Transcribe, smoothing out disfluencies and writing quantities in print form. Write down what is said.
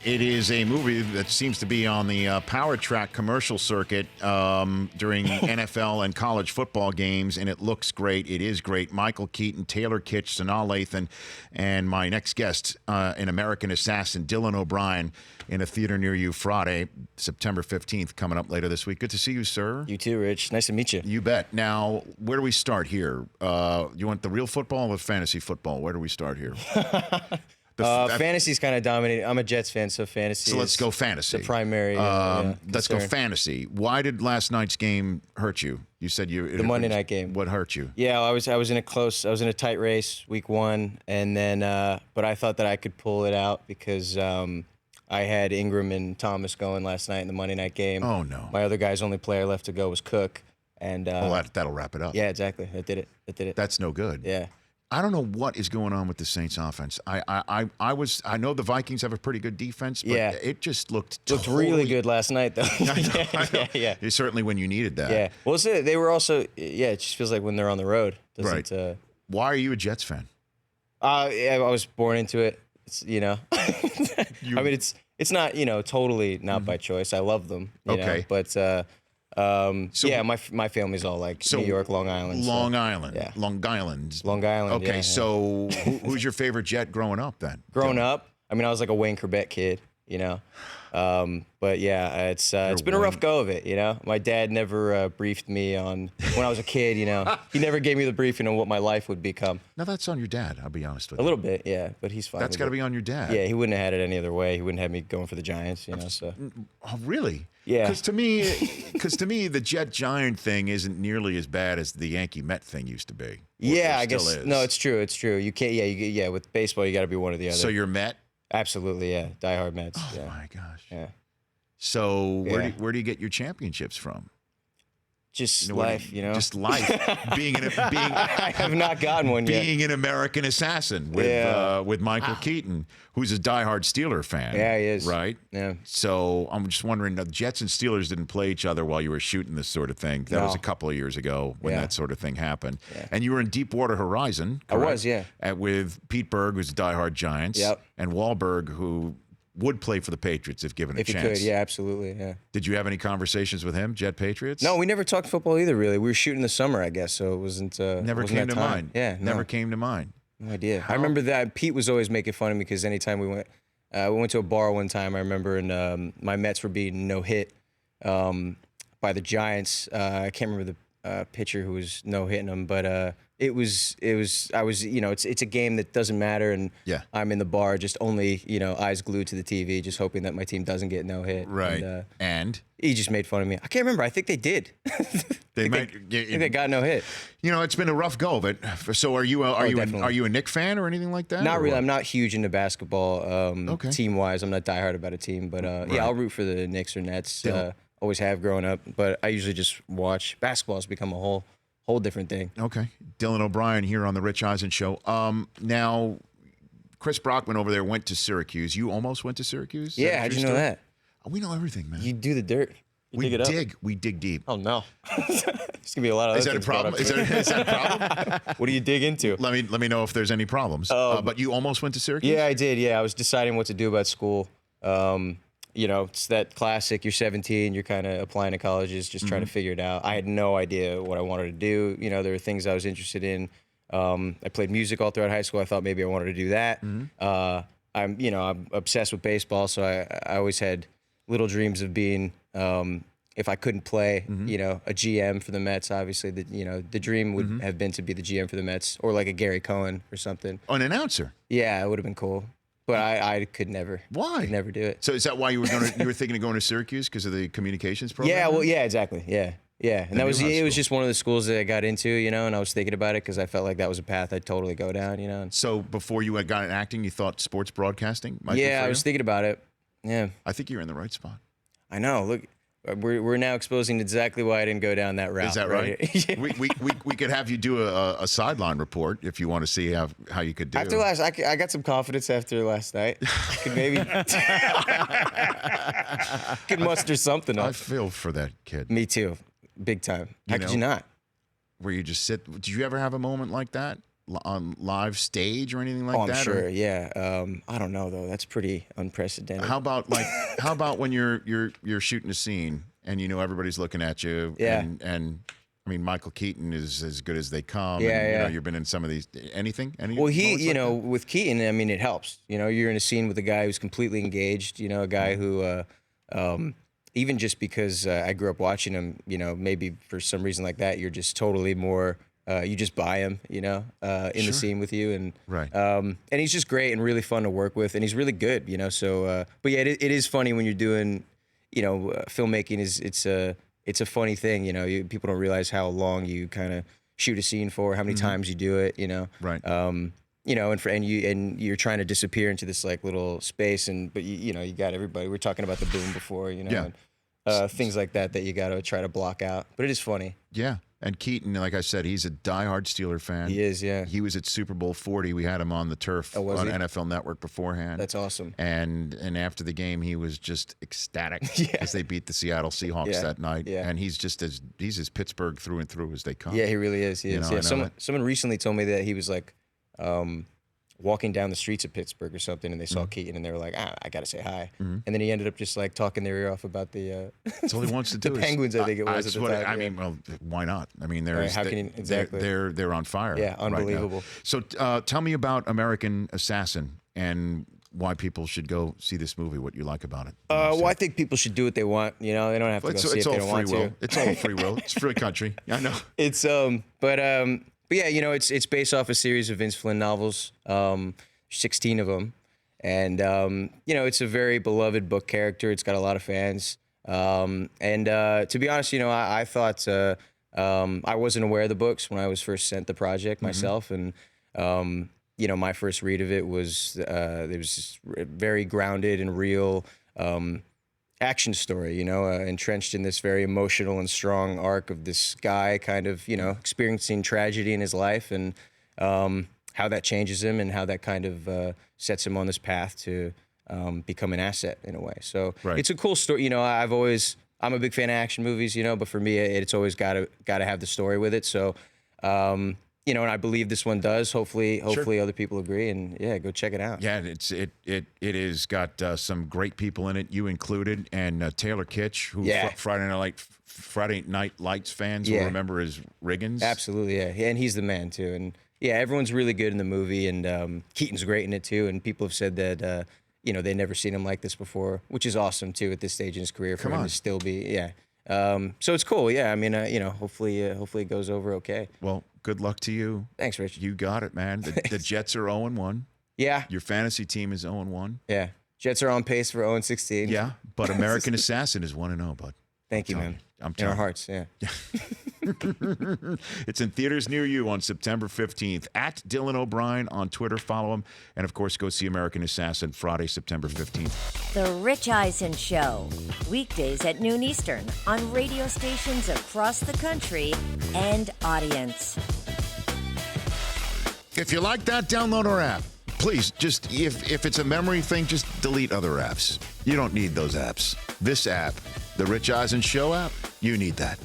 It is a movie that seems to be on the Power Track commercial circuit during NFL and college football games, and it looks great. It is great. Michael Keaton, Taylor Kitsch, Sanaa Lathan, and my next guest, an American Assassin, Dylan O'Brien, in a theater near you Friday, September 15th, coming up later this week. Good to see you, sir. You too, Rich. Nice to meet you. You bet. Now, where do we start here? You want the real football or fantasy football? Where do we start here? Fantasy's kind of dominating. I'm a Jets fan, so fantasy. So let's go fantasy. The primary. Let's go fantasy. Why did last night's game hurt you? You said the Monday night game. What hurt you? Yeah, I was in a tight race week one, and then but I thought that I could pull it out because I had Ingram and Thomas going last night in the Monday night game. Oh no! My other guy's only player left to go was Cook, and that'll wrap it up. Yeah, exactly. That did it. That's no good. Yeah. I don't know what is going on with the Saints offense. I know the Vikings have a pretty good defense, but it just looked really good last night though. I know. Yeah. Certainly when you needed that. Yeah. Well, they were also it just feels like when they're on the road. Right. Why are you a Jets fan? I was born into it. It's, I mean it's not totally not by choice. I love them. Okay. But my family's all like New York, Long Island. Long Island. Yeah. Long Island. Long Island. Okay, yeah. So who's your favorite Jet growing up then? Growing up, I mean, I was like a Wayne Corbett kid, but yeah, it's been a rough go of it, My dad never briefed me on when I was a kid, He never gave me the briefing on what my life would become. Now that's on your dad, I'll be honest with you. A little bit, yeah, but he's fine. That's got to be on your dad. Yeah, he wouldn't have had it any other way. He wouldn't have me going for the Giants, So. Oh, really? Yeah. Because to me, the Jet Giant thing isn't nearly as bad as the Yankee Met thing used to be. Yeah, I guess. Is. No, it's true. It's true. You can't. Yeah, with baseball, you got to be one or the other. So you're Met? Absolutely, yeah. Diehard Mets. Oh yeah. my gosh. Yeah. So where do you get your championships from? Just life, Just life. I have not gotten one yet. Being an American Assassin with Michael Keaton, who's a diehard Steeler fan. Yeah, he is. Right? Yeah. So I'm just wondering, the Jets and Steelers didn't play each other while you were shooting this sort of thing. That was a couple of years ago when that sort of thing happened. Yeah. And you were in Deepwater Horizon, correct? I was, yeah. With Pete Berg, who's a diehard Giants. Yep. And Wahlberg, who would play for the Patriots if given a chance. If he could, yeah, absolutely, yeah. Did you have any conversations with him, Jet Patriots? No, we never talked football either, really. We were shooting the summer, I guess, so it wasn't. Never came to mind. Yeah, never came to mind. No idea. I remember that Pete was always making fun of me because anytime we went to a bar one time, I remember, and my Mets were being no-hit by the Giants. I can't remember the pitcher who was no-hitting them, but it was it's a game that doesn't matter, and I'm in the bar just only eyes glued to the TV, just hoping that my team doesn't get no hit. Right. And he just made fun of me. I can't remember. I think they did. They they got no hit. It's been a rough go of it. So are you a Knick fan or anything like that? Not really. I'm not huge into basketball team wise. I'm not diehard about a team, but yeah, I'll root for the Knicks or Nets. Always have growing up, but I usually just watch. Basketball's become a whole different thing. Okay. Dylan O'Brien here on the Rich Eisen Show. Now, Chris Brockman over there went to Syracuse. You almost went to Syracuse? Yeah, how'd you know that? We know everything, man. You do the dirt. We dig deep. Oh, no. There's going to be a lot of Is that a problem? Is that a problem? What do you dig into? Let me know if there's any problems. But you almost went to Syracuse? Yeah, I did. Yeah, I was deciding what to do about school. It's that classic, you're 17, you're kind of applying to colleges, just trying to figure it out. I had no idea what I wanted to do. There were things I was interested in. I played music all throughout high school. I thought maybe I wanted to do that. I'm obsessed with baseball, so I always had little dreams of being, if I couldn't play, a GM for the Mets. Obviously, the dream would have been to be the GM for the Mets, or like a Gary Cohen or something. An announcer? Yeah, it would have been cool. But I could never. Why? Could never do it. So is that why you were thinking of going to Syracuse because of the communications program? Yeah, well, yeah, exactly. Yeah. And it was just one of the schools that I got into, and I was thinking about it because I felt like that was a path I'd totally go down, So before you had got into acting, you thought sports broadcasting might be for you? I was thinking about it. Yeah. I think you're in the right spot. I know. Look, we're now exposing exactly why I didn't go down that route. Is that right? Yeah. we could have you do a sideline report if you want to see how you could do. After I got some confidence after last night. I could maybe could muster something up. I feel for that kid. Me too, big time. How could you not? Where you just sit. Did you ever have a moment like that? on live stage or anything like Oh, I'm that? sure. Or Yeah. I don't know though. That's pretty unprecedented. how about when you're shooting a scene and everybody's looking at you? Yeah. And I mean, Michael Keaton is as good as they come. Yeah, and, yeah. You've been in some of these. Any? Well, he, moments like that? with Keaton, I mean, it helps. You're in a scene with a guy who's completely engaged. A guy who, even just because I grew up watching him, maybe for some reason like that, you're just totally more. You just buy him, in the scene with you, and Right. And he's just great and really fun to work with, and he's really good, So, but yeah, it is funny when you're doing, filmmaking it's a funny thing, people don't realize how long you kind of shoot a scene for, how many times you do it, Right. and you're trying to disappear into this like little space, but you got everybody. We're talking about the boom before, Yeah. and, things like that you got to try to block out. But it is funny. Yeah. And Keaton, like I said, he's a diehard Steeler fan. He is, yeah. He was at Super Bowl 40. We had him on the turf on was he? NFL Network beforehand. That's awesome. And after the game, he was just ecstatic as they beat the Seattle Seahawks Yeah. that night. Yeah. And he's as Pittsburgh through and through as they come. Yeah, he really is. He is. I Yeah. know Someone recently told me that he was like walking down the streets of Pittsburgh or something, and they saw Keaton, and they were like, I got to say hi. And then he ended up just like talking their ear off about the That's all he wants to do. the Penguins, I think it was that's at the what time. I yeah. mean, well, why not? I mean, Right, how can you- exactly. they're on fire. Yeah, right now. unbelievable. So tell me about American Assassin and why people should go see this movie. What you like about it? Well, I think people should do what they want. They don't have to go see It's if they all don't free want will. to. It's all free will. It's free country. I know. It's but yeah, it's based off a series of Vince Flynn novels, 16 of them, and it's a very beloved book character. It's got a lot of fans, and to be honest, I thought I wasn't aware of the books when I was first sent the project myself, and my first read of it was just very grounded and real. Action story, entrenched in this very emotional and strong arc of this guy kind of, experiencing tragedy in his life, and how that changes him, and how that kind of sets him on this path to become an asset in a way. So Right. it's a cool story. I'm a big fan of action movies, but for me, it's always got to have the story with it. So, and I believe this one does. Hopefully other people agree, and yeah, go check it out. Yeah, it is got some great people in it, you included, and Taylor Kitsch, who Yeah. Friday Night Lights fans will Yeah. remember as Riggins. Absolutely, yeah, and he's the man too. And yeah, everyone's really good in the movie, and Keaton's great in it too. And people have said that they've never seen him like this before, which is awesome too at this stage in his career for him to still be so it's cool. Yeah, I mean, hopefully it goes over okay. Well, good luck to you. Thanks, Rich. You got it, man. The Jets are 0-1. Yeah, Your fantasy team is 0-1. yeah. Jets are on pace for 0-16. Yeah, but American Assassin is 1-0, bud. Thank you, telling man. you. I'm in our telling hearts. Yeah. It's in theaters near you on September 15th. At Dylan O'Brien on Twitter. Follow him. And, of course, go see American Assassin Friday, September 15th. The Rich Eisen Show. Weekdays at noon Eastern on radio stations across the country and audience. If you like that, download our app. Please, just if it's a memory thing, just delete other apps. You don't need those apps. This app, the Rich Eisen Show app, you need that.